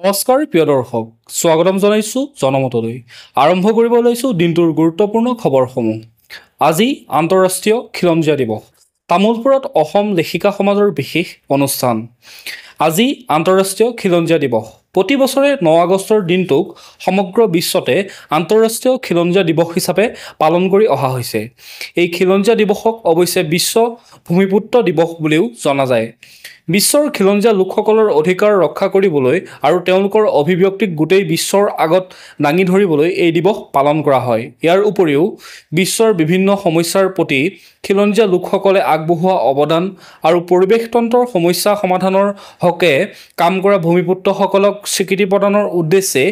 নমস্কাৰ প্ৰিয় দৰ্শক, স্বাগতম জনাইছোঁ জনমতলৈ। আৰম্ভ কৰিব লৈছোঁ দিনটোৰ গুৰুত্বপূৰ্ণ খবৰসমূহ। আজি আন্তঃৰাষ্ট্ৰীয় খিলঞ্জীয়া দিৱস। তামোলপুৰত অসম লেখিকা সমাজৰ বিশেষ অনুষ্ঠান। আজি আন্তঃৰাষ্ট্ৰীয় খিলঞ্জীয়া দিৱস। প্ৰতি বছৰে 9 আগষ্টৰ দিনটোক সমগ্ৰ বিশ্বতে আন্তঃৰাষ্ট্ৰীয় খিলঞ্জীয়া দিৱস হিচাপে পালন কৰি অহা হৈছে। এই খিলঞ্জীয়া দিৱসক অৱশ্যে বিশ্ব ভূমিপুত্ৰ দিৱস বুলিও জনা যায়। বিশ্বৰ খিলঞ্জীয়া লোকসকলৰ অধিকাৰ ৰক্ষা কৰিবলৈ আৰু তেওঁলোকৰ অভিব্যক্তিক গোটেই বিশ্বৰ আগত দাঙি ধৰিবলৈ এই দিৱস পালন কৰা হয়। ইয়াৰ উপৰিও বিশ্বৰ বিভিন্ন সমস্যাৰ প্ৰতি খিলঞ্জীয়া লোকসকলে আগবঢ়োৱা অৱদান আৰু পৰিৱেশ তন্ত্ৰৰ সমস্যা সমাধানৰ হকে কাম কৰা ভূমিপুত্ৰসকলক স্বীকৃতি প্ৰদানৰ উদ্দেশ্যে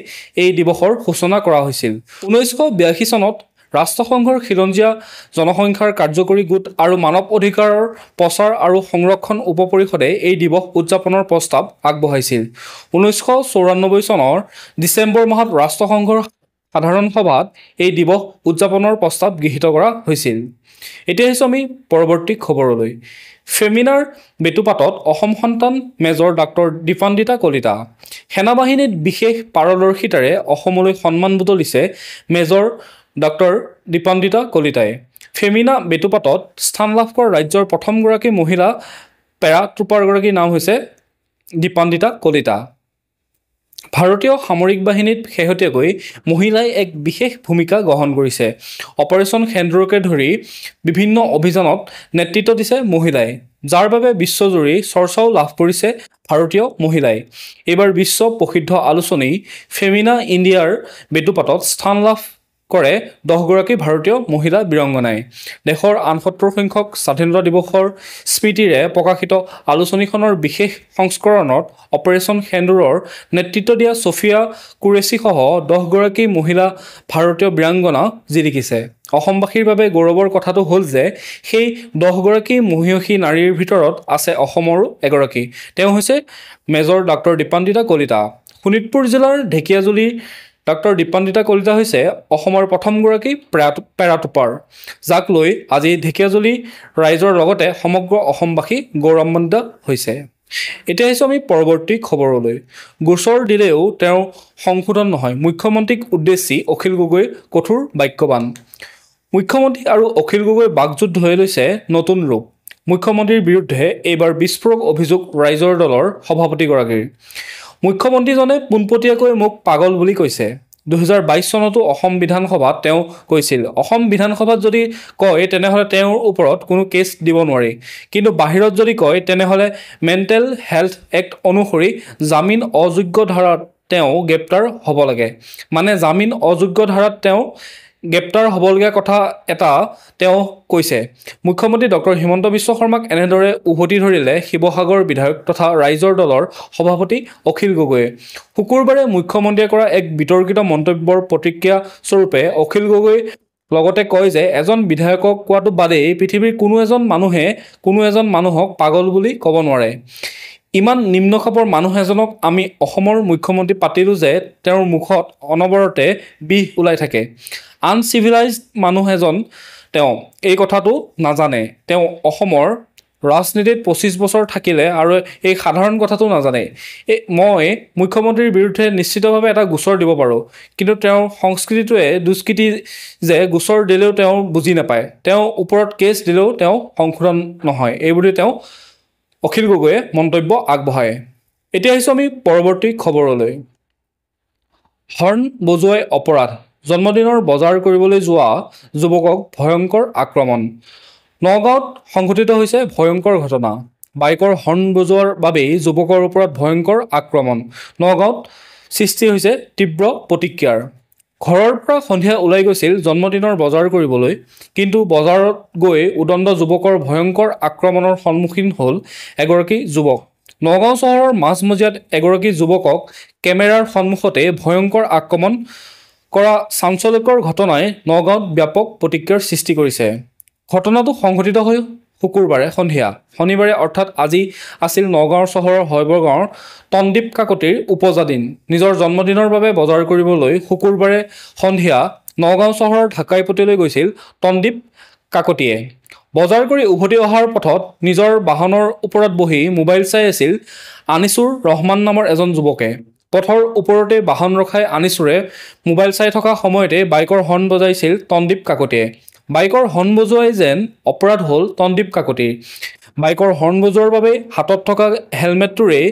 এই দিৱসৰ সূচনা কৰা হৈছিল। 1982 চনত ৰাষ্ট্ৰসংঘৰ খিলঞ্জীয়া জনসংখ্যাৰ কাৰ্যকৰী গোট আৰু মানৱ অধিকাৰৰ প্ৰচাৰ আৰু সংৰক্ষণ উপ পৰিষদে এই দিৱস উদযাপনৰ প্ৰস্তাৱ আগবঢ়াইছিল। 1994 চনৰ ডিচেম্বৰ মাহত ৰাষ্ট্ৰসংঘৰ সাধাৰণ সভাত এই দিৱস উদযাপনৰ প্ৰস্তাৱ গৃহীত কৰা হৈছিল। এতিয়া আহিছোঁ আমি পৰৱৰ্তী খবৰলৈ। ফেমিনাৰ বেটুপাতত অসম সন্তান মেজৰ ডাক্তৰ দীপান্বিতা কলিতা। সেনাবাহিনীত বিশেষ পাৰদৰ্শিতাৰে অসমলৈ সন্মান বুটলিছে মেজৰ ডাক্তৰ দীপান্বিতা কলিতাই। ফেমিনা বেটুপাতত স্থান লাভ কৰা ৰাজ্যৰ প্ৰথমগৰাকী মহিলা পেৰাট্ৰুপাৰগৰাকীৰ নাম হৈছে দীপান্বিতা কলিতা। ভাৰতীয় সামৰিক বাহিনীত শেহতীয়াকৈ মহিলাই এক বিশেষ ভূমিকা গ্ৰহণ কৰিছে। অপাৰেশ্যন সেন্দুৰকে ধৰি বিভিন্ন অভিযানত নেতৃত্ব দিছে মহিলাই, যাৰ বাবে বিশ্বজুৰি চৰ্চাও লাভ কৰিছে ভাৰতীয় মহিলাই। এইবাৰ বিশ্ব প্ৰসিদ্ধ আলোচনী ফেমিনা ইণ্ডিয়াৰ বেটুপাতত স্থান লাভ কৰে 10 গৰাকী ভাৰতীয় মহিলা বীৰাংগনাই। দেশৰ 68 সংখ্যক স্বাধীনতা দিৱসৰ স্মৃতিৰে প্ৰকাশিত আলোচনীখনৰ বিশেষ সংস্কৰণত অপাৰেশ্যন সেন্দুৰৰ নেতৃত্ব দিয়া ছফিয়া কুৰেশ্বীসহ 10 গৰাকী মহিলা ভাৰতীয় বীৰাংগনা জিলিকিছে। অসমবাসীৰ বাবে গৌৰৱৰ কথাটো হ'ল যে সেই 10 গৰাকী মহিয়সী নাৰীৰ ভিতৰত আছে অসমৰো এগৰাকী। তেওঁ হৈছে মেজৰ ডাক্তৰ দীপান্বিতা কলিতা। শোণিতপুৰ জিলাৰ ঢেকিয়াজুলিৰ ডাক্তৰ দীপান্বিতা কলিতা হৈছে অসমৰ প্ৰথমগৰাকী পেৰাট্ৰুপাৰ, যাক লৈ আজি ঢেকিয়াজুলি ৰাইজৰ লগতে সমগ্ৰ অসমবাসী গৌৰৱান্বিত হৈছে। এতিয়া আহিছোঁ আমি পৰৱৰ্তী খবৰলৈ। গোচৰ দিলেও তেওঁ সংশোধন নহয়, মুখ্যমন্ত্ৰীক উদ্দেশ্যি অখিল গগৈ কঠোৰ বাক্যবান। মুখ্যমন্ত্ৰী আৰু অখিল গগৈ বাকযুদ্ধ হৈ লৈছে নতুন ৰূপ। মুখ্যমন্ত্ৰীৰ বিৰুদ্ধে এইবাৰ বিস্ফোৰক অভিযোগ ৰাইজৰ দলৰ সভাপতিগৰাকীৰ। মুখ্যমন্ত্ৰীজনে পোনপটীয়াকৈ মোক পাগল বুলি কৈছে। 2022 চনতো অসম বিধানসভাত তেওঁ কৈছিল, অসম বিধানসভাত যদি কয় তেনেহ'লে তেওঁৰ ওপৰত কোনো কেছ দিব নোৱাৰি, কিন্তু বাহিৰত যদি কয় তেনেহ'লে মেণ্টেল হেল্থ এক্ট অনুসৰি জামিন অযোগ্য ধাৰাত তেওঁ গ্ৰেপ্তাৰ হ'ব লাগে। মানে জামিন অযোগ্য ধাৰাত তেওঁ গ্ৰেপ্তাৰ হ'বলগীয়া কথা এটা তেওঁ কৈছে। মুখ্যমন্ত্ৰী ডক্টৰ হিমন্ত বিশ্ব শৰ্মাক এনেদৰে উভতি ধৰিলে শিৱসাগৰ বিধায়ক তথা ৰাইজৰ দলৰ সভাপতি অখিল গগৈয়ে। শুকুৰবাৰে মুখ্যমন্ত্ৰীয়ে কৰা এক বিতৰ্কিত মন্তব্যৰ প্ৰতিক্ৰিয়া স্বৰূপে অখিল গগৈ লগতে কয় যে এজন বিধায়কক কোৱাটো বাদেই পৃথিৱীৰ কোনো এজন মানুহে কোনো এজন মানুহক পাগল বুলি ক'ব নোৱাৰে। ইমান নিম্নখাপৰ মানুহ এজনক আমি অসমৰ মুখ্যমন্ত্ৰী পাতিলোঁ যে তেওঁৰ মুখত অনবৰতে বিষ ওলাই থাকে। আনচিভিলাইজড মানুহ এজন তেওঁ, এই কথাটো নাজানে। তেওঁ অসমৰ ৰাজনীতিত 25 বছৰ থাকিলে আৰু এই সাধাৰণ কথাটো নাজানে। মই মুখ্যমন্ত্ৰীৰ বিৰুদ্ধে নিশ্চিতভাৱে এটা গোচৰ দিব পাৰোঁ, কিন্তু তেওঁৰ সংস্কৃতিটোৱে দুষ্কৃতি যে গোচৰ দিলেও তেওঁ বুজি নাপায়, তেওঁ ওপৰত কেছ দিলেও তেওঁ সংশোধন নহয়, এইবুলি তেওঁ অখিল গগৈয়ে মন্তব্য আগবঢ়ায়। এতিয়া আহিছোঁ আমি পৰৱৰ্তী খবৰলৈ। হৰ্ণ বজোৱাই অপৰাধ, জন্মদিনৰ বজাৰ কৰিবলৈ যোৱা যুৱকক ভয়ংকৰ আক্ৰমণ। নগাঁৱত সংঘটিত হৈছে ভয়ংকৰ ঘটনা। বাইকৰ হৰ্ণ বজোৱাৰ বাবেই যুৱকৰ ওপৰত ভয়ংকৰ আক্ৰমণ। নগাঁৱত সৃষ্টি হৈছে তীব্ৰ প্ৰতিক্ৰিয়াৰ। ঘৰৰ পৰা সন্ধিয়া ওলাই গৈছিল জন্মদিনৰ বজাৰ কৰিবলৈ, কিন্তু বজাৰত গৈ উদণ্ড যুৱকৰ ভয়ংকৰ আক্ৰমণৰ সন্মুখীন হ'ল এগৰাকী যুৱক। নগাঁও চহৰৰ মাজমজিয়াত এগৰাকী যুৱকক কেমেৰাৰ সন্মুখতে ভয়ংকৰ আক্ৰমণ কৰা চাঞ্চল্যকৰ ঘটনাই নগাঁৱত ব্যাপক প্ৰতিক্ৰিয়াৰ সৃষ্টি কৰিছে। ঘটনাটো সংঘটিত হৈ শুকুৰবাৰে সন্ধিয়া। শনিবাৰে অৰ্থাৎ আজি আছিল নগাঁও চহৰৰ শৈবগাঁৱৰ তনদীপ কাকতিৰ ওপজা দিন। নিজৰ জন্মদিনৰ বাবে বজাৰ কৰিবলৈ শুকুৰবাৰে সন্ধিয়া নগাঁও চহৰৰ ঢাকাইপতিলৈ গৈছিল তনদীপ কাকতিয়ে। বজাৰ কৰি উভতি অহাৰ পথত নিজৰ বাহনৰ ওপৰত বহি মোবাইল চাই আছিল আনিছুৰ ৰহমান নামৰ এজন যুৱকে। পথৰ ওপৰতে বাহন ৰখাই আনিছুৰে মোবাইল চাই থকা সময়তে বাইকৰ হৰ্ণ বজাইছিল তনদীপ কাকতিয়ে। বাইকৰ হৰ্ণ বজোৱাই যেন অপৰাধ হ'ল তনদীপ কাকতিৰ। বাইকৰ হৰ্ণ বজোৱাৰ বাবে হাতত থকা হেলমেটটোৰেই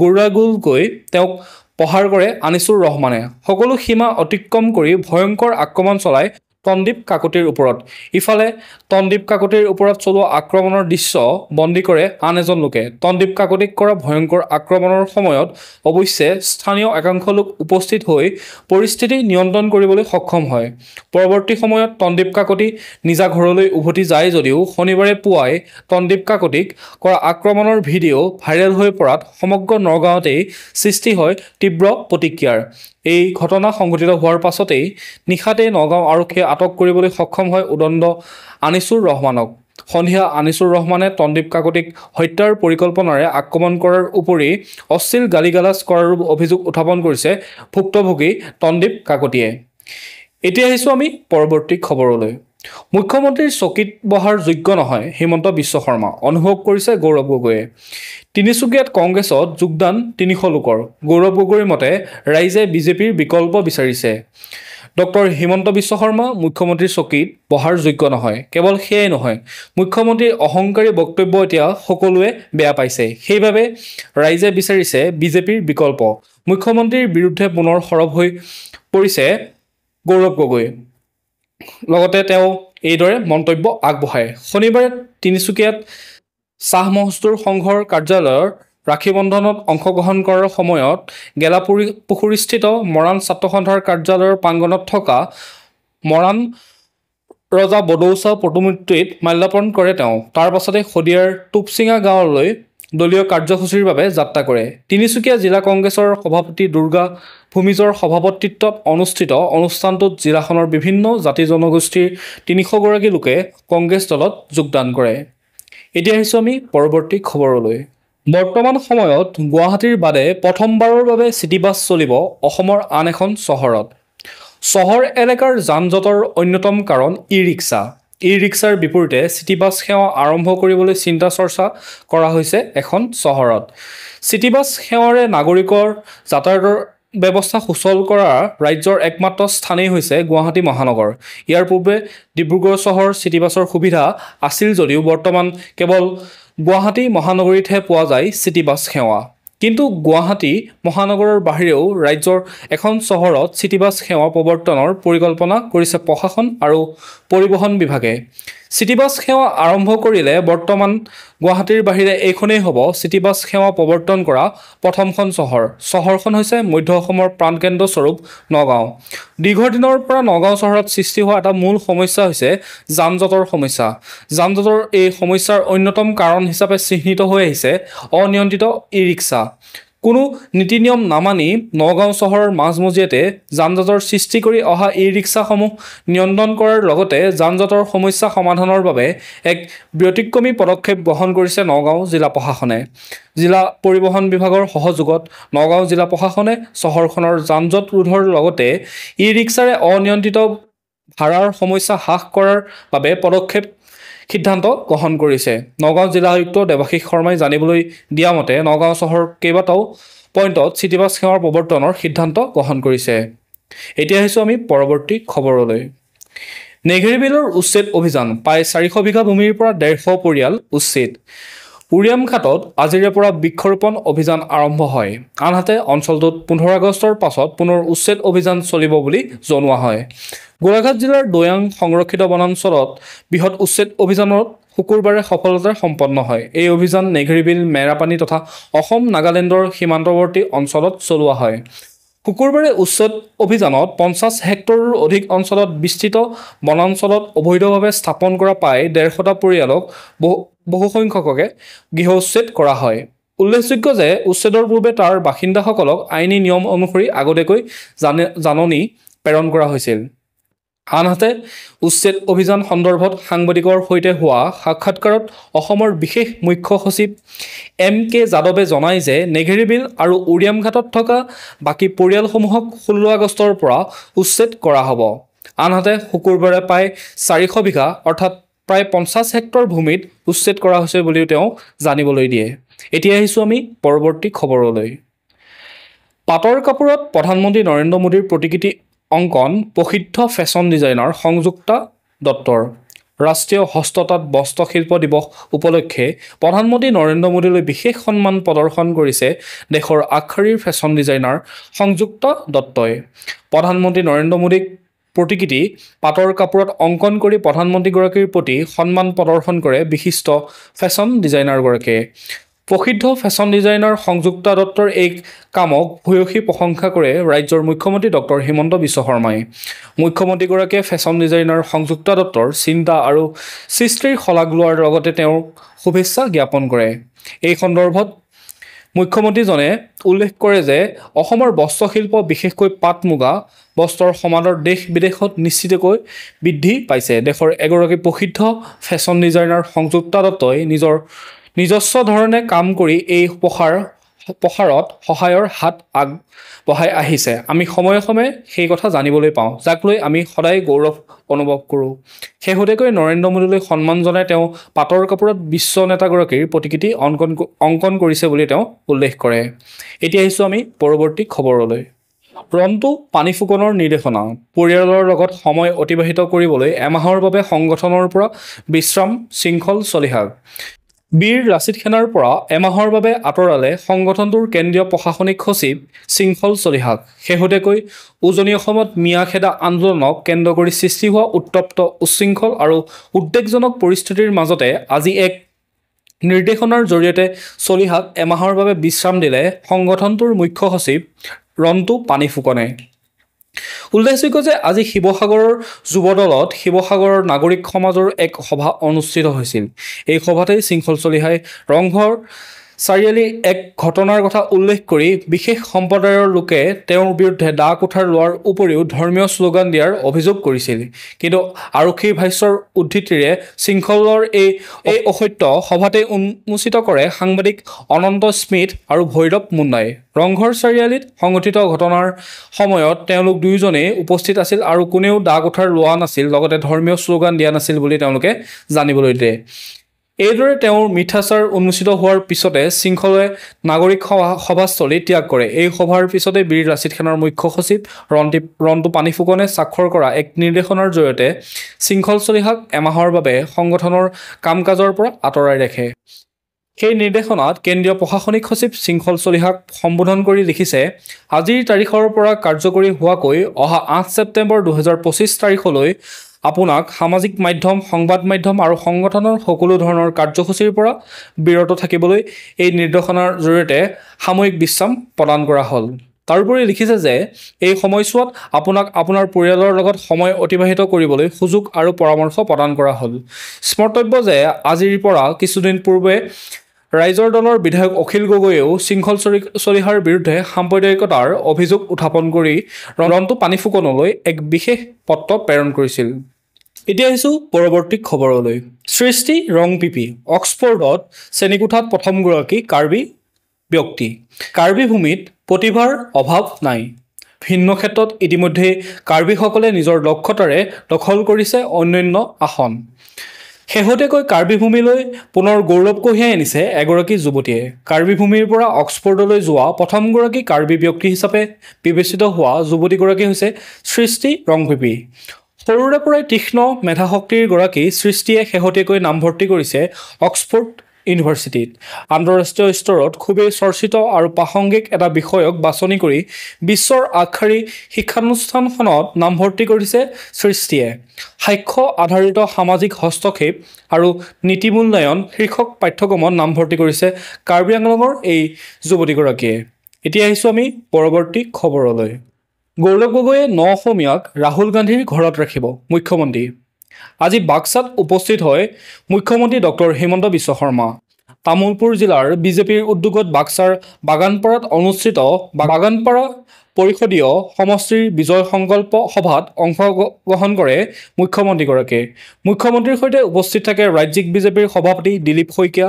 গুড়াগুলকৈ তেওঁক প্ৰহাৰ কৰে আনিছুৰ ৰহমানে। সকলো সীমা অতিক্ৰম কৰি ভয়ংকৰ আক্ৰমণ চলায় তনদীপ কাকতিৰ ওপৰত। ইফালে তনদীপ কাকতিৰ ওপৰত চলোৱা আক্ৰমণৰ দৃশ্য বন্দী কৰে আন এজন লোকে। তনদীপ কাকতিক কৰা ভয়ংকৰ আক্ৰমণৰ সময়ত অৱশ্যে স্থানীয় একাংশ লোক উপস্থিত হৈ পৰিস্থিতি নিয়ন্ত্ৰণ কৰিবলৈ সক্ষম হয়। পৰৱৰ্তী সময়ত তনদীপ কাকতি নিজা ঘৰলৈ উভতি যায় যদিও শনিবাৰে পুৱাই তনদীপ কাকতিক কৰা আক্ৰমণৰ ভিডিঅ' ভাইৰেল হৈ পৰাত সমগ্ৰ নগাঁৱতেই সৃষ্টি হয় তীব্ৰ প্ৰতিক্ৰিয়াৰ। এই ঘটনা সংঘটিত হোৱাৰ পাছতেই নিশাতেই নগাঁও আৰক্ষীয়ে আটক কৰিবলৈ সক্ষম হয় উদণ্ড আনিছুৰ ৰহমানক। সন্ধিয়া আনিছুৰ ৰহমানে তনদীপ কাকতিক হত্যাৰ পৰিকল্পনাৰে আক্ৰমণ কৰাৰ উপৰি অশ্লীল গালিগালাজ কৰাৰো অভিযোগ উত্থাপন কৰিছে ভুক্তভোগী তনদীপ কাকতিয়ে। এতিয়া আহিছোঁ আমি পৰৱৰ্তী খবৰলৈ। মুখ্যমন্ত্ৰীৰ চকীত বহাৰ যোগ্য নহয় হিমন্ত বিশ্ব শৰ্মা, অনুভৱ কৰিছে গৌৰৱ গগৈয়ে। তিনিচুকীয়াত কংগ্ৰেছত যোগদান ৩০০ লোকৰ। গৌৰৱ গগৈৰ মতে ৰাইজে বিজেপিৰ বিকল্প বিচাৰিছে। ডক্টৰ হিমন্ত বিশ্ব শৰ্মা মুখ্যমন্ত্ৰীৰ চকীত বহাৰ যোগ্য নহয়। কেৱল সেয়াই নহয়, মুখ্যমন্ত্ৰীৰ অহংকাৰী বক্তব্য এতিয়া সকলোৱে বেয়া পাইছে। সেইবাবে ৰাইজে বিচাৰিছে বিজেপিৰ বিকল্প। মুখ্যমন্ত্ৰীৰ বিৰুদ্ধে পুনৰ সৰব হৈ পৰিছে গৌৰৱ গগৈ। লগতে তেওঁ এইদৰে মন্তব্য আগবঢ়ায়। শনিবাৰে তিনিচুকীয়াত চাহ মজদুৰ সংঘৰ কাৰ্যালয়ৰ ৰাখী বন্ধনত অংশগ্ৰহণ কৰাৰ সময়ত গেলাপুখুৰীস্থিত মৰাণ ছাত্ৰ সন্থাৰ কাৰ্যালয়ৰ প্ৰাংগণত থকা মৰাণ ৰজা বডৌচা প্ৰতিমূৰ্তিত মাল্যাৰ্পণ কৰে তেওঁ। তাৰ পাছতে শদিয়াৰ টুপচিঙা গাঁৱলৈ দলীয় কাৰ্যসূচীৰ বাবে যাত্ৰা কৰে। তিনিচুকীয়া জিলা কংগ্ৰেছৰ সভাপতি দুৰ্গা ভূমিজৰ সভাপতিত্বত অনুষ্ঠিত অনুষ্ঠানটোত জিলাখনৰ বিভিন্ন জাতি জনগোষ্ঠীৰ ৩০০ গৰাকী লোকে কংগ্ৰেছ দলত যোগদান কৰে। এতিয়া আহিছোঁ আমি পৰৱৰ্তী খবৰলৈ। বৰ্তমান সময়ত গুৱাহাটীৰ বাদে প্ৰথমবাৰৰ বাবে চিটি বাছ চলিব অসমৰ আন এখন চহৰত। চহৰ এলেকাৰ যান জঁটৰ অন্যতম কাৰণ ই ৰিক্সা। ই ৰিক্সাৰ বিপৰীতে চিটি বাছ সেৱা আৰম্ভ কৰিবলৈ চিন্তা চৰ্চা কৰা হৈছে এখন চহৰত। চিটি বাছ সেৱাৰে নাগৰিকৰ যাতায়াতৰ ব্যৱস্থা সুচল কৰা ৰাজ্যৰ একমাত্ৰ স্থানেই হৈছে গুৱাহাটী মহানগৰ। ইয়াৰ পূৰ্বে ডিব্ৰুগড় চহৰ চিটি বাছৰ সুবিধা আছিল যদিও বৰ্তমান কেৱল গুৱাহাটী মহানগৰীতহে পোৱা যায় চিটি বাছ সেৱা। কিন্তু গুৱাহাটী মহানগৰৰ বাহিৰেও ৰাজ্যৰ এখন চহৰত চিটি বাছ সেৱা প্ৰৱৰ্তনৰ পৰিকল্পনা কৰিছে প্ৰশাসন আৰু পৰিবহণ বিভাগে। চিটি বাছ সেৱা আৰম্ভ কৰিলে বৰ্তমান গুৱাহাটীৰ বাহিৰে এইখনেই হ'ব চিটি বাছ সেৱা প্ৰৱৰ্তন কৰা প্ৰথমখন চহৰ। চহৰখন হৈছে মধ্য অসমৰ প্ৰাণকেন্দ্ৰস্বৰূপ নগাঁও। দীৰ্ঘদিনৰ পৰা নগাঁও চহৰত সৃষ্টি হোৱা এটা মূল সমস্যা হৈছে যান জঁটৰ সমস্যা। যান জঁটৰ এই সমস্যাৰ অন্যতম কাৰণ হিচাপে চিহ্নিত হৈ আহিছে অনিয়ন্ত্ৰিত ই ৰিক্সা। কোনো নীতি নিয়ম নামানি নগাঁও চহৰৰ মাজমজিয়াতে যান জঁটৰ সৃষ্টি কৰি অহা ই ৰিক্সাসমূহ নিয়ন্ত্ৰণ কৰাৰ লগতে যান জঁটৰ সমস্যা সমাধানৰ বাবে এক ব্যতিক্ৰমী পদক্ষেপ গ্ৰহণ কৰিছে নগাঁও জিলা প্ৰশাসনে। জিলা পৰিবহণ বিভাগৰ সহযোগত নগাঁও জিলা প্ৰশাসনে চহৰখনৰ যান জঁট ৰোধৰ লগতে ই ৰিক্সাৰে অনিয়ন্ত্ৰিত ভাড়াৰ সমস্যা হ্ৰাস কৰাৰ বাবে সিদ্ধান্ত গ্ৰহণ কৰিছে। নগাঁও জিলা আয়ুক্ত দেৱাশীষ শৰ্মাই জানিবলৈ দিয়া মতে নগাঁও চহৰৰ কেইবাটাও পইণ্টত চিটি বাছ সেৱাৰ প্ৰৱৰ্তনৰ সিদ্ধান্ত গ্ৰহণ কৰিছে। এতিয়া আহিছোঁ আমি পৰৱৰ্তী খবৰলৈ। নেঘেৰিবিলৰ উচ্ছেদ অভিযান, প্ৰায় 400 বিঘা ভূমিৰ পৰা 150 পৰিয়াল উচ্ছেদ। উৰিয়ামঘাটত আজিৰে পৰা বৃক্ষৰোপণ অভিযান আৰম্ভ হয়। আনহাতে অঞ্চলটোত 15 আগষ্টৰ পাছত পুনৰ উচ্ছেদ অভিযান চলিব বুলি জনোৱা হয়। গোলাঘাট জিলাৰ দৈয়াং সংৰক্ষিত বনাঞ্চলত বৃহৎ উচ্ছেদ অভিযানত শুকুৰবাৰে সফলতাৰে সম্পন্ন হয়। এই অভিযান নেঘেৰিবিল, মেৰাপানী তথা অসম নাগালেণ্ডৰ সীমান্তৱৰ্তী অঞ্চলত চলোৱা হয়। শুকুৰবাৰে উচ্ছেদ অভিযানত 50 হেক্টৰৰ অধিক অঞ্চলত বিস্তৃত বনাঞ্চলত অবৈধভাৱে স্থাপন কৰা প্ৰায় 150টা পৰিয়ালক বহুসংখ্যককে গৃহ উচ্ছেদ কৰা হয়। উল্লেখযোগ্য যে উচ্ছেদৰ পূৰ্বে তাৰ বাসিন্দাসকলক আইনী নিয়ম অনুসৰি আগতীয়াকৈ জাননী প্ৰেৰণ কৰা হৈছিল। আনহাতে উচ্ছেদ অভিযান সন্দৰ্ভত সাংবাদিকৰ সৈতে হোৱা সাক্ষাৎকাৰত অসমৰ বিশেষ মুখ্য সচিব MK যাদৱে জনায় যে নেঘেৰিবিল আৰু উৰিয়ামঘাটত থকা বাকী পৰিয়ালসমূহক 16 আগষ্টৰ পৰা উচ্ছেদ কৰা হ'ব। আনহাতে শুকুৰবাৰে প্ৰায় 400 বিঘা অৰ্থাৎ প্ৰায় 50 হেক্টৰ ভূমিত উচ্ছেদ কৰা হৈছে বুলিও তেওঁ জানিবলৈ দিয়ে। এতিয়া আহিছোঁ আমি পৰৱৰ্তী খবৰলৈ। পাটৰ কাপোৰত প্ৰধানমন্ত্ৰী নৰেন্দ্ৰ মোদীৰ প্ৰতিকৃতি অংকন প্ৰসিদ্ধ ফেশ্বন ডিজাইনাৰ সংযুক্তা দত্তৰ। ৰাষ্ট্ৰীয় হস্ততাঁত বস্ত্ৰশিল্প দিৱস উপলক্ষে প্ৰধানমন্ত্ৰী নৰেন্দ্ৰ মোদীলৈ বিশেষ সন্মান প্ৰদৰ্শন কৰিছে দেশৰ আগশাৰীৰ ফেশ্বন ডিজাইনাৰ সংযুক্তা দত্তই। প্ৰধানমন্ত্ৰী নৰেন্দ্ৰ মোদীক প্ৰতিকৃতি পাটৰ কাপোৰত অংকন কৰি প্ৰধানমন্ত্ৰীগৰাকীৰ প্ৰতি সন্মান প্ৰদৰ্শন কৰে বিশিষ্ট ফেশ্বন ডিজাইনাৰগৰাকীয়ে। প্ৰসিদ্ধ ফেশ্বন ডিজাইনাৰ সংযুক্তা দত্তৰ এই কামক ভূয়সী প্ৰশংসা কৰে ৰাজ্যৰ মুখ্যমন্ত্ৰী ডক্টৰ হিমন্ত বিশ্ব শৰ্মাই। মুখ্যমন্ত্ৰীগৰাকীয়ে ফেশ্বন ডিজাইনাৰ সংযুক্তা দত্তৰ চিন্তা আৰু সৃষ্টিৰ শলাগ লোৱাৰ লগতে তেওঁক শুভেচ্ছা জ্ঞাপন কৰে। এই সন্দৰ্ভত মুখ্যমন্ত্ৰীজনে উল্লেখ কৰে যে অসমৰ বস্ত্ৰশিল্প বিশেষকৈ পাট মুগা বস্ত্ৰৰ সমাদৰ দেশ বিদেশত নিশ্চিতকৈ বৃদ্ধি পাইছে। দেশৰ এগৰাকী প্ৰসিদ্ধ ফেশ্বন ডিজাইনাৰ সংযুক্তা দত্তই নিজস্ব ধৰণে কাম কৰি এই প্ৰসাৰত সহায়ৰ হাত আগবঢ়াই আহিছে। আমি সময়ে সময়ে সেই কথা জানিবলৈ পাওঁ, যাক লৈ আমি সদায় গৌৰৱ অনুভৱ কৰোঁ। শেহতীয়াকৈ নৰেন্দ্ৰ মোদীলৈ সন্মান জনাই তেওঁ পাটৰ কাপোৰত বিশ্ব নেতাগৰাকীৰ প্ৰতিকৃতি অংকন কৰিছে বুলি তেওঁ উল্লেখ কৰে। এতিয়া আহিছোঁ আমি পৰৱৰ্তী খবৰলৈ। ৰন্টু পানী ফুকনৰ নিৰ্দেশনা। পৰিয়ালৰ লগত সময় অতিবাহিত কৰিবলৈ এমাহৰ বাবে সংগঠনৰ পৰা বিশ্ৰাম শৃংখল চলিহাক। বীৰ লাচিত সেনাৰ পৰা এমাহৰ বাবে আঁতৰালে সংগঠনটোৰ কেন্দ্ৰীয় প্ৰশাসনিক সচিব শৃংখল চলিহাক। শেহতীয়াকৈ উজনি অসমত মিয়াখেদা আন্দোলনক কেন্দ্ৰ কৰি সৃষ্টি হোৱা উত্তপ্ত উচ্ছৃংখল আৰু উদ্বেগজনক পৰিস্থিতিৰ মাজতে আজি এক নিৰ্দেশনাৰ জৰিয়তে চলিহাক এমাহৰ বাবে বিশ্ৰাম দিলে সংগঠনটোৰ মুখ্য সচিব ৰন্টু পানী ফুকনে। উল্লেখযোগ্য যে আজি শিৱসাগৰৰ যুৱদলত শিৱসাগৰৰ নাগৰিক সমাজৰ এক সভা অনুষ্ঠিত হৈছিল। এই সভাতেই শৃংখল চলিহাই ৰংঘৰ চাৰিআলিৰ এক ঘটনাৰ কথা উল্লেখ কৰি বিশেষ সম্প্ৰদায়ৰ লোকে তেওঁৰ বিৰুদ্ধে দা কুঠাৰ লোৱাৰ উপৰিও ধৰ্মীয় শ্লোগান দিয়াৰ অভিযোগ কৰিছিল। কিন্তু আৰক্ষীৰ ভাষ্যৰ উদ্ধৃতিৰে শৃংখলৰ এই অসত্য সভাতে উন্মোচিত কৰে সাংবাদিক অনন্ত স্মিথ আৰু ভৈৰৱ মুণ্ডাই। ৰংঘৰ চাৰিআলিত সংঘটিত ঘটনাৰ সময়ত তেওঁলোক দুয়োজনেই উপস্থিত আছিল আৰু কোনেও দা কুঠাৰ লোৱা নাছিল, লগতে ধৰ্মীয় শ্লোগান দিয়া নাছিল বুলি তেওঁলোকে জানিবলৈ দিয়ে। এইদৰে তেওঁৰ মিথ্যাচাৰ উন্মোচিত হোৱাৰ পিছতে শৃংখলে নাগৰিক সভাস্থলী ত্যাগ কৰে। এই সভাৰ পিছতে বীৰ লাচিত সেনাৰ মুখ্য সচিব ৰন্টু পানী ফুকনে স্বাক্ষৰ কৰা এক নিৰ্দেশনাৰ জৰিয়তে শৃংখল চলিহাক এমাহৰ বাবে সংগঠনৰ কাম কাজৰ পৰা আঁতৰাই ৰাখে। সেই নিৰ্দেশনাত কেন্দ্ৰীয় প্ৰশাসনিক সচিব শৃংখল চলিহাক সম্বোধন কৰি লিখিছে, আজিৰ তাৰিখৰ পৰা কাৰ্যকৰী হোৱাকৈ অহা 8 ছেপ্টেম্বৰ 2025 তাৰিখলৈ আপোনাক সামাজিক মাধ্যম, সংবাদ মাধ্যম আৰু সংগঠনৰ সকলো ধৰণৰ কাৰ্যসূচীৰ পৰা বিৰত থাকিবলৈ এই নিৰ্দেশনাৰ জৰিয়তে সাময়িক বিশ্ৰাম প্ৰদান কৰা হ'ল। তাৰোপৰি লিখিছে যে এই সময়ছোৱাত আপোনাক আপোনাৰ পৰিয়ালৰ লগত সময় অতিবাহিত কৰিবলৈ সুযোগ আৰু পৰামৰ্শ প্ৰদান কৰা হ'ল। স্মৰ্তব্য যে আজিৰ পৰা কিছুদিন পূৰ্বে ৰাইজৰ দলৰ বিধায়ক অখিল গগৈয়েও শৃংখল চলিহাৰ বিৰুদ্ধে সাম্প্ৰদায়িকতাৰ অভিযোগ উত্থাপন কৰি ৰন্টু পানী ফুকনলৈ এক বিশেষ পত্ৰ প্ৰেৰণ কৰিছিল। এতিয়া আহিছোঁ পৰৱৰ্তী খবৰলৈ। সৃষ্টি ৰং পিপি। অক্সফৰ্ডত শ্ৰেণীকোঠাত প্ৰথমগৰাকী কাৰ্বি ব্যক্তি। কাৰ্বি ভূমিত প্ৰতিভাৰ অভাৱ নাই। ভিন্ন ক্ষেত্ৰত ইতিমধ্যে কাৰ্বিসকলে নিজৰ দক্ষতাৰে দখল কৰিছে অন্যান্য আসন। শেহতীয়াকৈ কাৰ্বি ভূমিলৈ পুনৰ গৌৰৱ কঢ়িয়াই আনিছে এগৰাকী যুৱতীয়ে। কাৰ্বি ভূমিৰ পৰা অক্সফৰ্ডলৈ যোৱা প্ৰথমগৰাকী কাৰ্বি ব্যক্তি হিচাপে বিবেচিত হোৱা যুৱতীগৰাকী হৈছে সৃষ্টি ৰংপিপি। সৰুৰে পৰাই তীক্ষ্ণ মেধাশক্তিৰ গৰাকী সৃষ্টিয়ে শেহতীয়াকৈ নামভৰ্তি কৰিছে অক্সফৰ্ড ইউনিভাৰ্চিটিত। আন্তঃৰাষ্ট্ৰীয় স্তৰত খুবেই চৰ্চিত আৰু প্ৰাসংগিক এটা বিষয়ক বাছনি কৰি বিশ্বৰ আগশাৰীৰ শিক্ষানুষ্ঠানখনত নামভৰ্তি কৰিছে সৃষ্টিয়ে। সাক্ষ্য আধাৰিত সামাজিক হস্তক্ষেপ আৰু নীতি মূল্যায়ন শীৰ্ষক পাঠ্যক্ৰমত নামভৰ্তি কৰিছে কাৰ্বি আংলঙৰ এই যুৱতীগৰাকীয়ে। এতিয়া আহিছোঁ আমি পৰৱৰ্তী খবৰলৈ। গৌৰৱ গগৈয়ে 9 অসমীয়াক ৰাহুল গান্ধীৰ ঘৰত ৰাখিব মুখ্যমন্ত্ৰী। আজি বাক্সাত উপস্থিত হয় মুখ্যমন্ত্ৰী ডক্টৰ হিমন্ত বিশ্ব শৰ্মা। তামুলপুৰ জিলাৰ বিজেপিৰ উদ্যোগত বাক্সাৰ বাগানপাৰাত অনুষ্ঠিত বাগানপাৰা পৰিষদীয় সমষ্টিৰ বিজয় সংকল্প সভাত অংশগ্ৰহণ কৰে মুখ্যমন্ত্ৰীগৰাকীয়ে। মুখ্যমন্ত্ৰীৰ সৈতে উপস্থিত থাকে ৰাজ্যিক বিজেপিৰ সভাপতি দিলীপ শইকীয়া,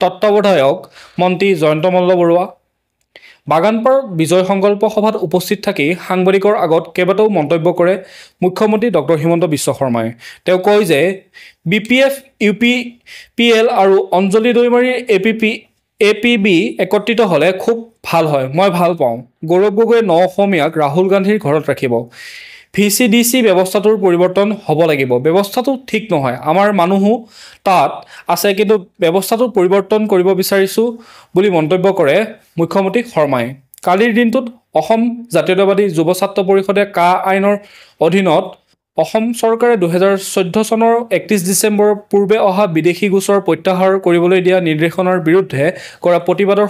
তত্ত্বাৱধায়ক মন্ত্ৰী জয়ন্ত মল্ল বৰুৱা। বাগানপাৰাত বিজয় সংকল্প সভাত উপস্থিত থাকি সাংবাদিকৰ আগত কেইবাটাও মন্তব্য কৰে মুখ্যমন্ত্ৰী ডক্টৰ হিমন্ত বিশ্ব শৰ্মাই। তেওঁ কয় যে BPF, UPPL আৰু অঞ্জলি দৈমাৰীৰ APB একত্ৰিত হ'লে খুব ভাল হয়, মই ভাল পাওঁ। গৌৰৱ গগৈয়ে ন অসমীয়াক ৰাহুল গান্ধীৰ ঘৰত ৰাখিব। VCDC ব্যৱস্থাটোৰ পৰিৱৰ্তন হ'ব লাগিব। ব্যৱস্থাটো ঠিক নহয়, আমাৰ মানুহো তাত আছে, কিন্তু ব্যৱস্থাটো পৰিৱৰ্তন কৰিব বিচাৰিছোঁ বুলি মন্তব্য কৰে মুখ্যমন্ত্ৰী শৰ্মাই। কালিৰ দিনটোত অসম জাতীয়তাবাদী যুৱ ছাত্ৰ পৰিষদে কা আইনৰ অধীনত অসম চৰকাৰে 2014 চনৰ 31 ডিচেম্বৰৰ পূৰ্বে অহা বিদেশী গোচৰ প্ৰত্যাহাৰ কৰিবলৈ দিয়া নিৰ্দেশনাৰ বিৰুদ্ধে কৰা প্ৰতিবাদৰ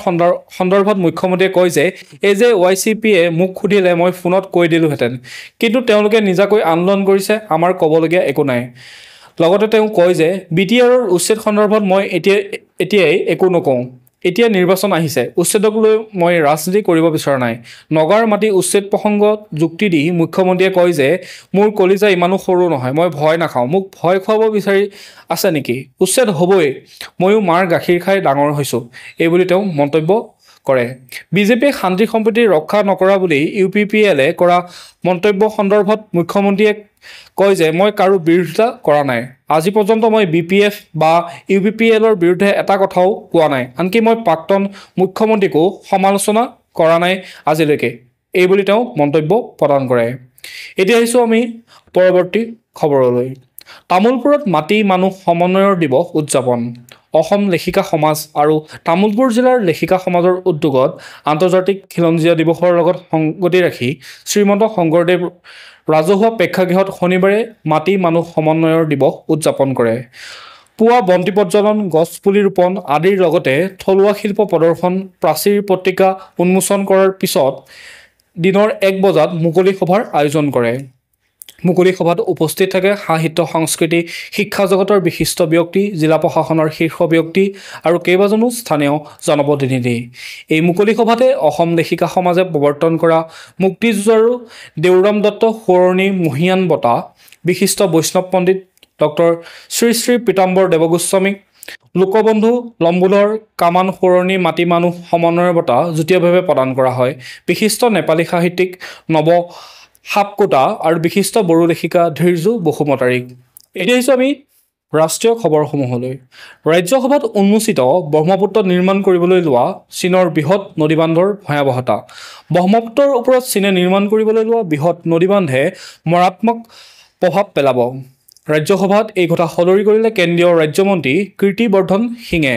সন্দৰ্ভত মুখ্যমন্ত্ৰীয়ে কয় যে এই যে YCPয়ে মোক সুধিলে মই ফোনত কৈ দিলোহেঁতেন, কিন্তু তেওঁলোকে নিজাকৈ আন্দোলন কৰিছে, আমাৰ ক'বলগীয়া একো নাই। লগতে তেওঁ কয় যে BTRৰ উচ্ছেদ সন্দৰ্ভত মই এতিয়াই একো নকওঁ। এতিয়া নিৰ্বাচন আহিছে, উচ্ছেদক লৈ মই ৰাজনীতি কৰিব বিচৰা নাই। নগাৰ মাটি উচ্ছেদ প্ৰসংগত যুক্তি দি মুখ্যমন্ত্ৰীয়ে কয় যে মোৰ কলিজা ইমানো সৰু নহয়, মই ভয় নাখাওঁ, মোক ভয় খুৱাব বিচাৰি আছে নেকি? উচ্ছেদ হ'বই, ময়ো মাৰ গাখীৰ খাই ডাঙৰ হৈছোঁ, এইবুলি তেওঁ মন্তব্য কৰে। বিজেপিয়ে শান্তি সম্প্ৰীতি ৰক্ষা নকৰা বুলি UPPLে কৰা মন্তব্য সন্দৰ্ভত মুখ্যমন্ত্ৰীয়ে কয় যে মই কাৰো বিৰোধিতা কৰা নাই। আজি পৰ্যন্ত মই BPF বা UPPLৰ বিৰুদ্ধে এটা কথাও কোৱা নাই, আনকি মই প্ৰাক্তন মুখ্যমন্ত্ৰীকো সমালোচনা কৰা নাই আজিলৈকে, এইবুলি তেওঁ মন্তব্য প্ৰদান কৰে। এতিয়া আহিছোঁ আমি পৰৱৰ্তী খবৰলৈ। তামোলপুৰত মাটি মানুহ সমন্বয়ৰ দিৱস উদযাপন। অসম লেখিকা সমাজ আৰু তামোলপুৰ জিলাৰ লেখিকা সমাজৰ উদ্যোগত আন্তৰ্জাতিক খিলঞ্জীয়া দিৱসৰ লগত সংগতি ৰাখি শ্ৰীমন্ত শংকৰদেৱ ৰাজহুৱা প্ৰেক্ষাগৃহত শনিবাৰে মাটি মানুহ সমন্বয়ৰ দিৱস উদযাপন কৰে। পুৱা বন্তি প্ৰজ্বলন, গছপুলি ৰোপণ আদিৰ লগতে থলুৱা শিল্প প্ৰদৰ্শন, প্ৰাচীৰ পত্ৰিকা উন্মোচন কৰাৰ পিছত দিনৰ 1 বজাত মুকলি সভাৰ আয়োজন কৰে। মুকলি সভাত উপস্থিত থাকে সাহিত্য সংস্কৃতি শিক্ষা জগতৰ বিশিষ্ট ব্যক্তি, জিলা প্ৰশাসনৰ শীৰ্ষ ব্যক্তি আৰু কেইবাজনো স্থানীয় জনপ্ৰতিনিধি। এই মুকলি সভাতে অসম লেখিকা সমাজে প্ৰৱৰ্তন কৰা মুক্তিযুঁজাৰু দেউৰাম দত্ত সোঁৱৰণী মহীয়ান বঁটা, বিশিষ্ট বৈষ্ণৱ পণ্ডিত ডক্টৰ শ্ৰী শ্ৰী পীতাম্বৰ দেৱগোস্বামীক, লোকবন্ধু লম্বোদৰ কামান সোঁৱৰণী মাটি মানুহ সমন্বয়ৰ বঁটা যুটীয়াভাৱে প্ৰদান কৰা হয়। বিশিষ্ট নেপালী সাহিত্যিক নৱ সাপকোটা আৰু বিশিষ্ট বড়ো লেখিকা ধীৰজু বসুমতাৰীক। এতিয়া আহিছোঁ আমি ৰাষ্ট্ৰীয় খবৰসমূহলৈ। ৰাজ্যসভাত উন্মোচিত ব্ৰহ্মপুত্ৰত নিৰ্মাণ কৰিবলৈ লোৱা চীনৰ বৃহৎ নদীবান্ধৰ ভয়াৱহতা। ব্ৰহ্মপুত্ৰৰ ওপৰত চীনে নিৰ্মাণ কৰিবলৈ লোৱা বৃহৎ নদীবান্ধে মাৰাত্মক প্ৰভাৱ পেলাব। ৰাজ্যসভাত এই কথা সদৰি কৰিলে কেন্দ্ৰীয় ৰাজ্যমন্ত্ৰী কীৰ্তিবৰ্ধন সিঙে।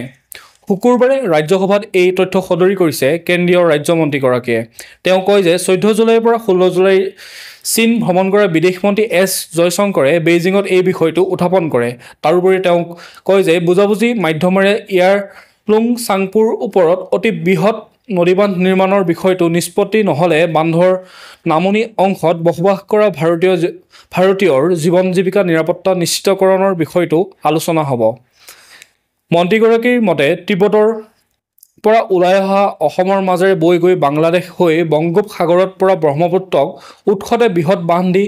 শুকুৰবাৰে ৰাজ্যসভাত এই তথ্য সদৰি কৰিছে কেন্দ্ৰীয় ৰাজ্যমন্ত্ৰীগৰাকীয়ে। তেওঁ কয় যে 14 জুলাইৰ পৰা 16 জুলাই চীন ভ্ৰমণ কৰা বিদেশ মন্ত্ৰী S জয়শংকৰে বেইজিঙত এই বিষয়টো উত্থাপন কৰে। তাৰোপৰি তেওঁ কয় যে বুজাবুজি মাধ্যমেৰে ইয়াৰলুং চাংপুৰ ওপৰত অতি বৃহৎ নদীবান্ধ নিৰ্মাণৰ বিষয়টো নিষ্পত্তি নহ'লে বান্ধৰ নামনি অংশত বসবাস কৰা ভাৰতীয়ৰ জীৱন জীৱিকা নিৰাপত্তা নিশ্চিতকৰণৰ বিষয়টো আলোচনা হ'ব। মন্ত্ৰীগৰাকীৰ মতে তিব্বতৰ পৰা ওলাই অহা অসমৰ মাজেৰে বৈ গৈ বাংলাদেশ হৈ বংগোপসাগৰত পৰা ব্ৰহ্মপুত্ৰক উৎসতে বৃহৎ বান্ধ দি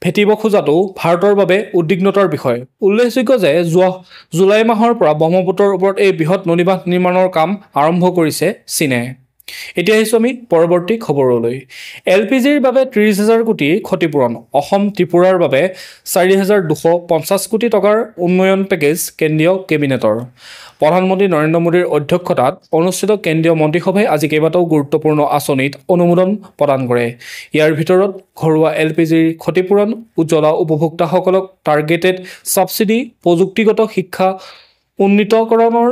ভেটিব খোজাটো ভাৰতৰ বাবে উদ্বিগ্নতাৰ বিষয়। উল্লেখযোগ্য যে যোৱা জুলাই মাহৰ পৰা ব্ৰহ্মপুত্ৰৰ ওপৰত এই বৃহৎ নদীবান্ধ নিৰ্মাণৰ কাম আৰম্ভ কৰিছে চীনে। এতিয়া আহিছোঁ আমি পৰৱৰ্তী খবৰলৈ। LPGৰ বাবে 30,000 কোটিৰ ক্ষতিপূৰণ। অসম ত্ৰিপুৰাৰ বাবে 4,250 কোটি টকাৰ উন্নয়ন পেকেজ কেন্দ্ৰীয় কেবিনেটৰ। প্ৰধানমন্ত্ৰী নৰেন্দ্ৰ মোদীৰ অধ্যক্ষতাত অনুষ্ঠিত কেন্দ্ৰীয় মন্ত্ৰীসভাই আজি কেইবাটাও গুৰুত্বপূৰ্ণ আঁচনিত অনুমোদন প্ৰদান কৰে। ইয়াৰ ভিতৰত ঘৰুৱা LPGৰ ক্ষতিপূৰণ, উজ্জ্বলা উপভোক্তাসকলক টাৰ্গেটেড ছাবচিডি, প্ৰযুক্তিগত শিক্ষা উন্নীতকৰণৰ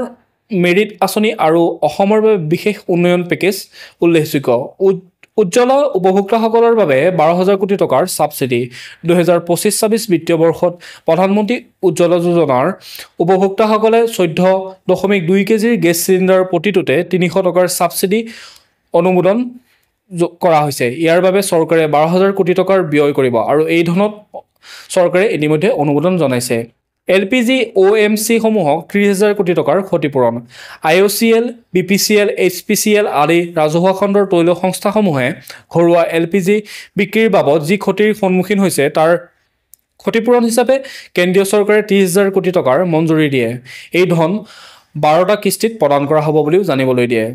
মেৰিট আঁচনি আৰু অসমৰ বাবে বিশেষ উন্নয়ন পেকেজ উল্লেখযোগ্য। উজ্জ্বলা উপভোক্তাসকলৰ বাবে 12,000 কোটি টকাৰ ছাবচিডি। 2025-26 বিত্তীয় বৰ্ষত প্ৰধানমন্ত্ৰী উজ্জ্বলা যোজনাৰ উপভোক্তাসকলে 14.2 কেজিৰ গেছ চিলিণ্ডাৰ প্ৰতিটোতে 300 টকাৰ ছাবচিডি অনুমোদন কৰা হৈছে। ইয়াৰ বাবে চৰকাৰে 12,000 কোটি টকাৰ ব্যয় কৰিব আৰু এই ধনত চৰকাৰে ইতিমধ্যে অনুমোদন জনাইছে। LPG OMC সমূহক 30,000 কোটি টকাৰ ক্ষতিপূৰণ। IOCL, BPCL, HPCL আদি ৰাজহুৱা খণ্ডৰ তৈল সংস্থাসমূহে ঘৰুৱা LPG বিক্ৰীৰ বাবদ যি ক্ষতিৰ সন্মুখীন হৈছে তাৰ ক্ষতিপূৰণ হিচাপে কেন্দ্ৰীয় চৰকাৰে 30,000 কোটি টকাৰ মঞ্জুৰি দিয়ে। এই ধন 12টা কিস্তিত প্ৰদান কৰা হ'ব বুলিও জানিবলৈ দিয়ে।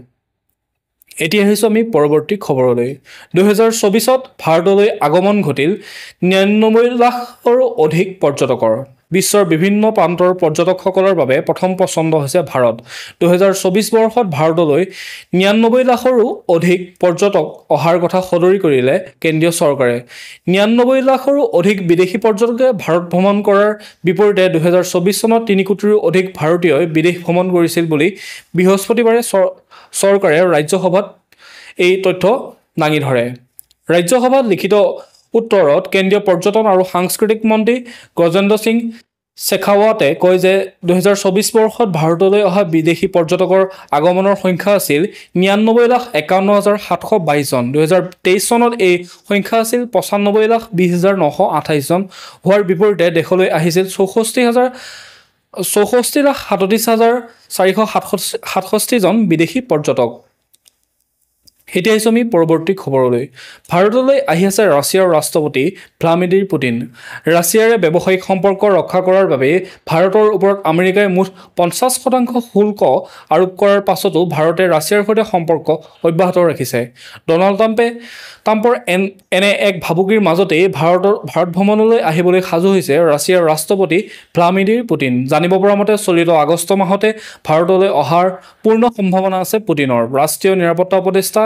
এতিয়া আহিছোঁ আমি পৰৱৰ্তী খবৰলৈ। 2024ত ভাৰতলৈ আগমন ঘটিল 99 লাখৰো অধিক পৰ্যটকৰ। বিশ্বৰ বিভিন্ন প্ৰান্তৰ পৰ্যটকসকলৰ বাবে প্ৰথম পছন্দ হৈছে ভাৰত। 2024 বৰ্ষত ভাৰতলৈ 99 লাখৰো অধিক পৰ্যটক অহাৰ কথা সদৰি কৰিলে কেন্দ্ৰীয় চৰকাৰে। 99 লাখৰো অধিক বিদেশী পৰ্যটকে ভাৰত ভ্ৰমণ কৰাৰ বিপৰীতে 2024 চনত 3 কোটিৰো অধিক ভাৰতীয়ই বিদেশ ভ্ৰমণ কৰিছিল বুলি বৃহস্পতিবাৰে চৰকাৰে ৰাজ্যসভাত এই তথ্য দাঙি ধৰে। ৰাজ্যসভাত লিখিত উত্তৰত কেন্দ্ৰীয় পৰ্যটন আৰু সাংস্কৃতিক মন্ত্ৰী গজেন্দ্ৰ সিং শেখাৱাতে কয় যে 2024 বৰ্ষত ভাৰতলৈ অহা বিদেশী পৰ্যটকৰ আগমনৰ সংখ্যা আছিল 99,51,722 জন। 2023 চনত এই সংখ্যা আছিল 95,20,928 জন হোৱাৰ বিপৰীতে দেশলৈ আহিছিল 64,37,467 জন বিদেশী পৰ্যটক। এতিয়া আহিছোঁ আমি পৰৱৰ্তী খবৰলৈ। ভাৰতলৈ আহি আছে ৰাছিয়াৰ ৰাষ্ট্ৰপতি ভ্লাদিমিৰ পুটিন। ৰাছিয়াৰে ব্যৱসায়িক সম্পৰ্ক ৰক্ষা কৰাৰ বাবে ভাৰতৰ ওপৰত আমেৰিকাই মুঠ 50% শুল্ক আৰোপ কৰাৰ পাছতো ভাৰতে ৰাছিয়াৰ সৈতে সম্পৰ্ক অব্যাহত ৰাখিছে। ডনাল্ড ট্ৰাম্পৰ এনে এক ভাবুকিৰ মাজতেই ভাৰত ভ্ৰমণলৈ আহিবলৈ সাজু হৈছে ৰাছিয়াৰ ৰাষ্ট্ৰপতি ভ্লাদিমিৰ পুটিন। জানিব পৰা মতে চলিত আগষ্ট মাহতে ভাৰতলৈ অহাৰ পূৰ্ণ সম্ভাৱনা আছে পুটিনৰ। ৰাষ্ট্ৰীয় নিৰাপত্তা উপদেষ্টা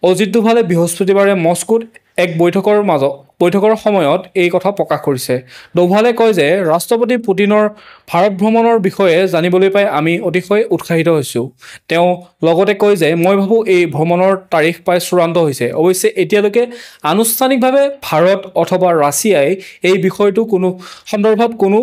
অজিত ডোভালে বৃহস্পতিবাৰে মস্কোত এক বৈঠকৰ সময়ত এই কথা প্ৰকাশ কৰিছে। ডোভালে কয় যে ৰাষ্ট্ৰপতি পুটিনৰ ভাৰত ভ্ৰমণৰ বিষয়ে জানিবলৈ পাই আমি অতিশয় উৎসাহিত হৈছোঁ। তেওঁ লগতে কয় যে মই ভাবোঁ এই ভ্ৰমণৰ তাৰিখ প্ৰায় চূড়ান্ত হৈছে। অৱশ্যে এতিয়ালৈকে আনুষ্ঠানিকভাৱে ভাৰত অথবা ৰাছিয়াই এই বিষয়টো সন্দৰ্ভত কোনো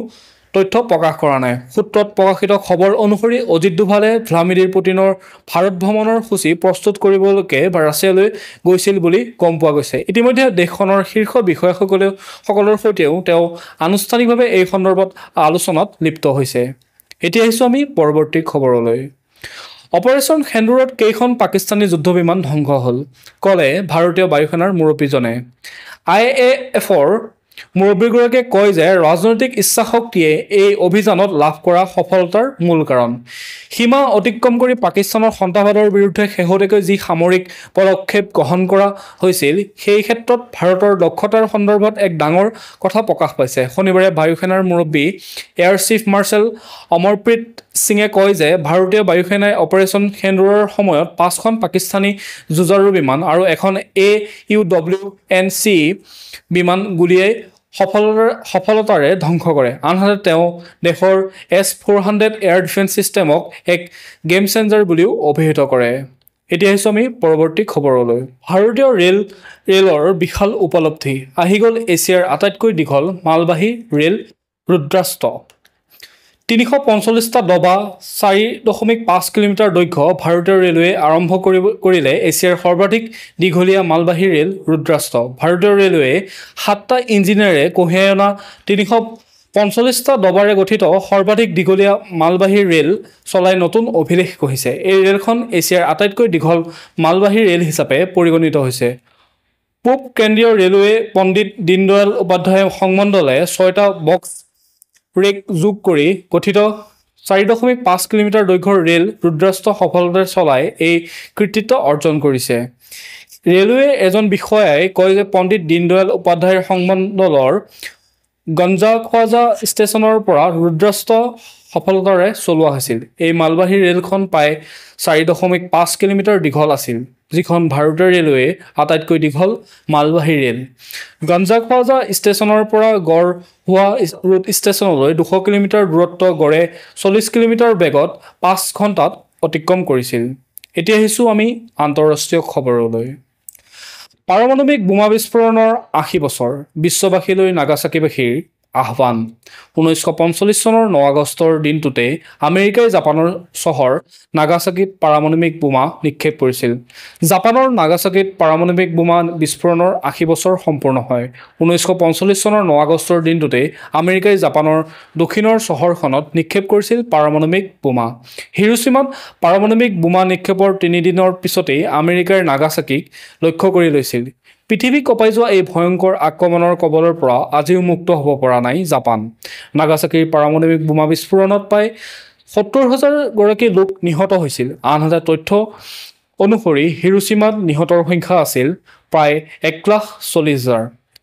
তথ্য প্ৰকাশ কৰা নাই। সূত্ৰত প্ৰকাশিত খবৰ অনুসৰি অজিত ডোভালে ভ্লাদিমিৰ পুটিনৰ ভাৰত ভ্ৰমণৰ সূচী প্ৰস্তুত কৰিবলৈকে ৰাছিয়ালৈ গৈছিল বুলি গম পোৱা গৈছে। ইতিমধ্যে দেশখনৰ শীৰ্ষ বিষয়াসকলৰ সৈতেও তেওঁ আনুষ্ঠানিকভাৱে এই সন্দৰ্ভত আলোচনাত লিপ্ত হৈছে। এতিয়া আহিছোঁ আমি পৰৱৰ্তী খবৰলৈ। অপাৰেশ্যন সেন্দুৰত কেইখন পাকিস্তানী যুদ্ধবিমান ধ্বংস হ'ল, ক'লে ভাৰতীয় বায়ুসেনাৰ মুৰব্বীজনে। IAFৰ মুৰব্বীগৰাকীয়ে কয় যে ৰাজনৈতিক ইচ্ছাশক্তিয়ে এই অভিযানত লাভ কৰা সফলতাৰ মূল কাৰণ। সীমা অতিক্ৰম কৰি পাকিস্তানৰ সন্ত্ৰাসবাদৰ বিৰুদ্ধে শেহতীয়াকৈ যি সামৰিক পদক্ষেপ গ্ৰহণ কৰা হৈছিল সেই ক্ষেত্ৰত ভাৰতৰ দক্ষতাৰ সন্দৰ্ভত এক ডাঙৰ কথা প্ৰকাশ পাইছে। শনিবাৰে বায়ুসেনাৰ মুৰব্বী এয়াৰ চিফ মাৰ্শ্বেল অমৰপ্ৰীত সিঙে কয় যে ভাৰতীয় বায়ুসেনাই অপাৰেশ্যন সেন্দুৰৰ সময়ত 5খন পাকিস্তানী যুঁজাৰু বিমান আৰু এখন AUWNC বিমান গুলীয়াই সফলতাৰে ধ্বংস কৰে। আনহাতে তেওঁ দেশৰ S-400 এয়াৰ ডিফেন্স ছিষ্টেমক এক গেম চেঞ্জাৰ বুলিও অভিহিত কৰে। এতিয়া আহিছোঁ আমি পৰৱৰ্তী খবৰলৈ। ভাৰতীয় ৰেলৰ বিশাল উপলব্ধি, আহি গ'ল এছিয়াৰ আটাইতকৈ দীঘল মালবাহী ৰেল ৰুদ্ৰাস্ত্ৰ। 345টা ডবা, 4.5 কিলোমিটাৰ দৈৰ্ঘ্য ভাৰতীয় ৰেলৱে আৰম্ভ কৰিলে এছিয়াৰ সৰ্বাধিক দীঘলীয়া মালবাহী ৰেল ৰুদ্ৰাস্ত্ৰ। ভাৰতীয় ৰেলৱে 7টা ইঞ্জিনেৰে কঢ়িয়াই অনা 345টা ডবাৰে গঠিত সৰ্বাধিক দীঘলীয়া মালবাহী ৰেল চলাই নতুন অভিলেখ গঢ়িছে। এই ৰেলখন এছিয়াৰ আটাইতকৈ দীঘল মালবাহী ৰেল হিচাপে পৰিগণিত হৈছে। পূব কেন্দ্ৰীয় ৰেলৱে পণ্ডিত দীনদয়াল উপাধ্যায় সংমণ্ডলে 6টা বক্স ৰেক যোগ কৰি গঠিত 4.5 কিলোমিটাৰ দৈৰ্ঘ্যৰ ৰেল ৰুদ্ৰাস্ত্ৰ সফলতাৰে চলাই এই কৃতিত্ব অৰ্জন কৰিছে। ৰেলৱে এজন বিষয়াই কয় যে পণ্ডিত দীনদয়াল উপাধ্যায় সংমণ্ডলৰ গঞ্জাখোৱাজা ষ্টেচনৰ পৰা ৰুদ্ৰাস্ত্ৰ সফলতাৰে চলোৱা হৈছিল। এই মালবাহী ৰেলখন প্ৰায় 4.5 কিলোমিটাৰ দীঘল আছিল, যিখন ভাৰতীয় ৰেলৱে আটাইতকৈ দীঘল মালবাহী ৰেল। গঞ্জাখোৱাজা ষ্টেচনৰ পৰা গড়হুৱা ৰোড ষ্টেচনলৈ 200 কিলোমিটাৰ দূৰত্ব গড়ে 40 কিলোমিটাৰ বেগত 5 ঘণ্টাত অতিক্ৰম কৰিছিল। এতিয়া আহিছোঁ আমি আন্তঃৰাষ্ট্ৰীয় খবৰলৈ। পাৰমাণৱিক বোমা বিস্ফোৰণৰ 80 বছৰ, বিশ্ববাসীলৈ নাগাচাকিবাসীৰ আহ্বান। 1945 চনৰ 9 আগষ্টৰ দিনটোতে আমেৰিকাই জাপানৰ চহৰ নাগাচাকিত পাৰমাণৱিক বোমা নিক্ষেপ কৰিছিল। জাপানৰ নাগাচাকিত পাৰমাণৱিক বোমা বিস্ফোৰণৰ 80 বছৰ সম্পূৰ্ণ হয়। 1945 চনৰ 9 আগষ্টৰ দিনটোতে আমেৰিকাই জাপানৰ দক্ষিণৰ চহৰখনত নিক্ষেপ কৰিছিল পাৰমাণৱিক বোমা। হিৰোশ্বিমাত পাৰমাণৱিক বোমা নিক্ষেপৰ 3 দিনৰ পিছতেই আমেৰিকাৰ নাগাচাকিক লক্ষ্য কৰি লৈছিল। পৃথিৱী কঁপাই যোৱা এই ভয়ংকৰ আক্ৰমণৰ কবলৰ পৰা আজিও মুক্ত হ'ব পৰা নাই জাপান। নাগাচাকিৰ পাৰমাণৱিক বোমা বিস্ফোৰণত প্ৰায় 70,000 গৰাকী লোক নিহত হৈছিল। আনহাতে তথ্য অনুসৰি হিৰোশ্বিমাত নিহতৰ সংখ্যা আছিল প্ৰায় 1,40,000।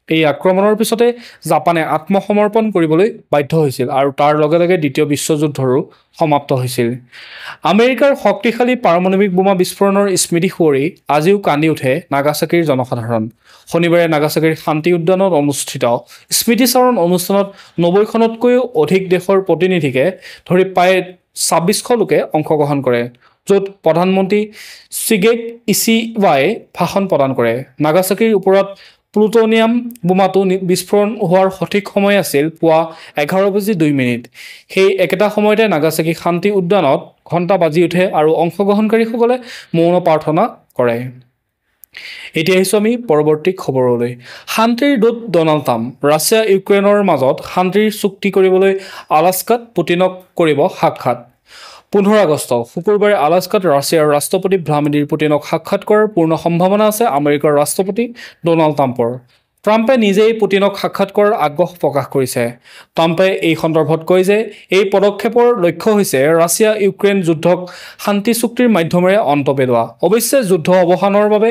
এই আক্ৰমণৰ পিছতে জাপানে আত্মসমৰ্পণ কৰিবলৈ বাধ্য হৈছিল আৰু তাৰ লগে লগে দ্বিতীয় বিশ্বযুদ্ধৰো সমাপ্ত হৈছিল। আমেৰিকাৰ শক্তিশালী পাৰমাণৱিক বোমা বিস্ফোৰণৰ স্মৃতি সোঁৱৰি আজিও কান্দি উঠে নাগাচাকিৰ জনসাধাৰণ। শনিবাৰে নাগাচাকিৰ শান্তি উদ্যানত অনুষ্ঠিত স্মৃতিচাৰণ অনুষ্ঠানত 90খনতকৈও অধিক দেশৰ প্ৰতিনিধিকে ধৰি প্ৰায় 2600 লোকে অংশগ্ৰহণ কৰে, য'ত প্ৰধানমন্ত্ৰী শিগেকি ইচিবাই ভাষণ প্ৰদান কৰে। নাগাচাকিৰ ওপৰত প্লুটনিয়াম বোমাটো বিস্ফোৰণ হোৱাৰ সঠিক সময় আছিল পুৱা 11:02। সেই একেটা সময়তে নাগাচাকি শান্তি উদ্যানত ঘণ্টা বাজি উঠে আৰু অংশগ্ৰহণকাৰীসকলে মৌন প্ৰাৰ্থনা কৰে। এতিয়া আহিছোঁ আমি পৰৱৰ্তী খবৰলৈ। শান্তিৰ দূত ডনাল্ড ট্ৰাম্প। ৰাছিয়া ইউক্ৰেইনৰ মাজত শান্তিৰ চুক্তি কৰিবলৈ আলাস্কাত পুতিনক কৰিব সাক্ষাৎ। 15 আগষ্ট শুকুৰবাৰে আলাস্কাত ৰাছিয়াৰ ৰাষ্ট্ৰপতি ভ্লাদিমিৰ পুতিনক সাক্ষাৎ কৰাৰ পূৰ্ণ সম্ভাৱনা আছে আমেৰিকাৰ ৰাষ্ট্ৰপতি ডনাল্ড ট্ৰাম্পৰ। ট্ৰাম্পে নিজেই পুতিনক সাক্ষাৎ কৰাৰ আগ্ৰহ প্ৰকাশ কৰিছে। ট্ৰাম্পে এই সন্দৰ্ভত কয় যে এই পদক্ষেপৰ লক্ষ্য হৈছে ৰাছিয়া ইউক্ৰেইন যুদ্ধক শান্তি চুক্তিৰ মাধ্যমেৰে অন্ত পেলোৱা। অৱশ্যে যুদ্ধ অৱসানৰ বাবে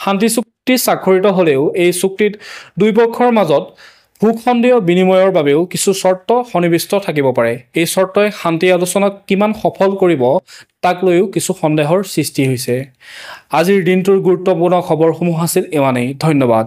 শান্তি চুক্তি স্বাক্ষৰিত হ'লেও এই চুক্তিত দুয়োপক্ষৰ মাজত ভূখণ্ডীয় বিনিময়ৰ বাবেও কিছু চৰ্ত সন্নিৱিষ্ট থাকিব পাৰে। এই চৰ্তই শান্তি আলোচনাক কিমান সফল কৰিব তাক লৈও কিছু সন্দেহৰ সৃষ্টি হৈছে। আজিৰ দিনটোৰ গুৰুত্বপূৰ্ণ খবৰসমূহ আছিল ইমানেই। ধন্যবাদ।